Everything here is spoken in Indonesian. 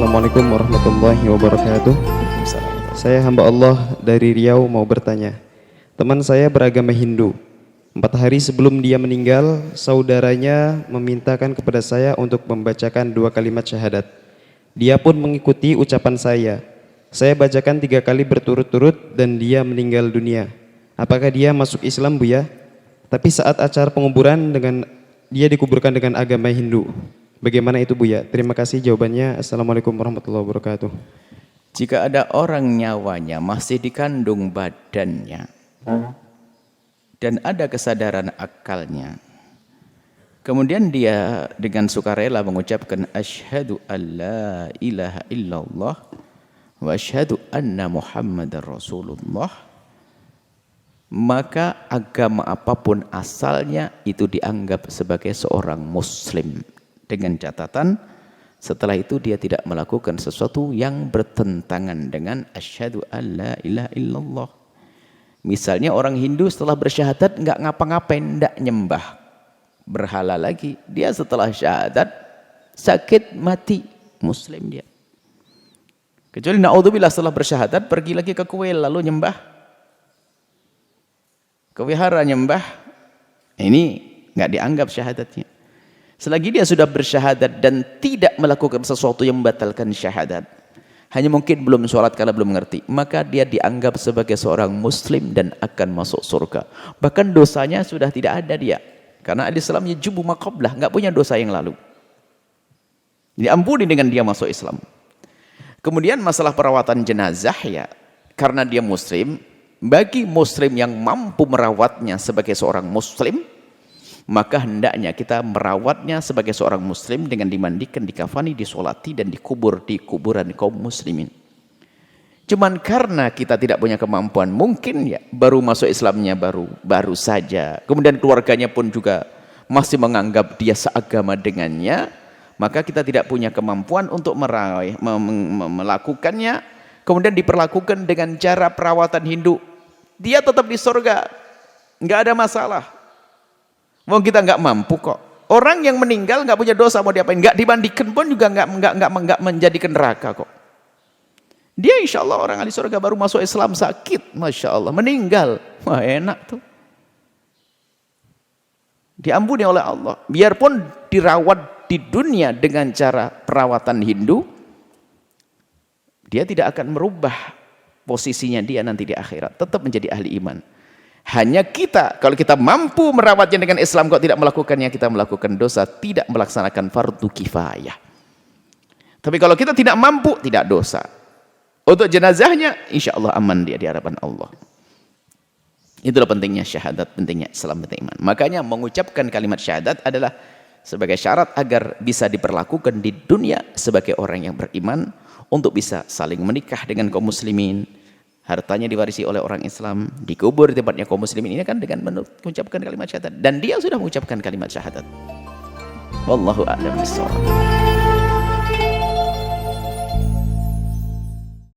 Assalamualaikum warahmatullahi wabarakatuh. Saya hamba Allah dari Riau mau bertanya. Teman saya beragama Hindu. 4 hari sebelum dia meninggal, saudaranya memintakan kepada saya untuk membacakan 2 kalimat syahadat. Dia pun mengikuti ucapan saya. Saya bacakan 3 kali berturut-turut dan dia meninggal dunia. Apakah dia masuk Islam, Buya? Tapi saat acara penguburan dia dikuburkan dengan agama Hindu. Bagaimana itu, Buya? Terima kasih jawabannya. Assalamualaikum warahmatullahi wabarakatuh. Jika ada orang nyawanya masih dikandung badannya dan ada kesadaran akalnya, kemudian dia dengan sukarela mengucapkan asyhadu alla ilaha illallah wa asyhadu anna muhammadar rasulullah, maka agama apapun asalnya itu dianggap sebagai seorang muslim, dengan catatan setelah itu dia tidak melakukan sesuatu yang bertentangan dengan asyhadu alla ilaha illallah. Misalnya orang Hindu setelah bersyahadat enggak ngapa-ngapain, enggak nyembah berhala lagi, dia setelah syahadat sakit mati, muslim dia. Kecuali naudzubillah setelah bersyahadat pergi lagi ke kuil lalu nyembah, ke wihara nyembah, ini enggak dianggap syahadatnya. Selagi dia sudah bersyahadat dan tidak melakukan sesuatu yang membatalkan syahadat, hanya mungkin belum sholat karena belum mengerti, maka dia dianggap sebagai seorang muslim dan akan masuk surga. Bahkan dosanya sudah tidak ada dia, karena al-Islam yajubu ma qablah, nggak punya dosa yang lalu, diampuni dengan dia masuk Islam. Kemudian masalah perawatan jenazah, ya karena dia muslim, bagi muslim yang mampu merawatnya sebagai seorang muslim, maka hendaknya kita merawatnya sebagai seorang muslim dengan dimandikan, dikafani, disolati, dan dikubur di kuburan kaum muslimin. Cuman karena kita tidak punya kemampuan, mungkin ya baru masuk Islamnya baru saja, kemudian keluarganya pun juga masih menganggap dia seagama dengannya, maka kita tidak punya kemampuan untuk melakukannya, kemudian diperlakukan dengan cara perawatan Hindu, dia tetap di surga, nggak ada masalah. Mau kita nggak mampu kok. Orang yang meninggal nggak punya dosa, mau diapain? Nggak dimandikan pun juga nggak menjadikan neraka kok. Dia insya Allah orang ahli surga, baru masuk Islam sakit, masya Allah, meninggal, wah enak tuh. Diampuni oleh Allah. Biarpun dirawat di dunia dengan cara perawatan Hindu, dia tidak akan merubah posisinya dia nanti di akhirat, tetap menjadi ahli iman. Hanya kita, kalau kita mampu merawatnya dengan Islam, kok tidak melakukannya, kita melakukan dosa, tidak melaksanakan fardu kifayah. Tapi kalau kita tidak mampu, tidak dosa. Untuk jenazahnya, insya Allah aman dia di hadapan Allah. Itulah pentingnya syahadat, pentingnya Islam, penting iman. Makanya mengucapkan kalimat syahadat adalah sebagai syarat agar bisa diperlakukan di dunia sebagai orang yang beriman, untuk bisa saling menikah dengan kaum muslimin, hartanya diwarisi oleh orang Islam, dikubur di tempatnya kaum muslimin, ini kan dengan mengucapkan kalimat syahadat, dan dia sudah mengucapkan kalimat syahadat. Wallahu a'lam bishawab.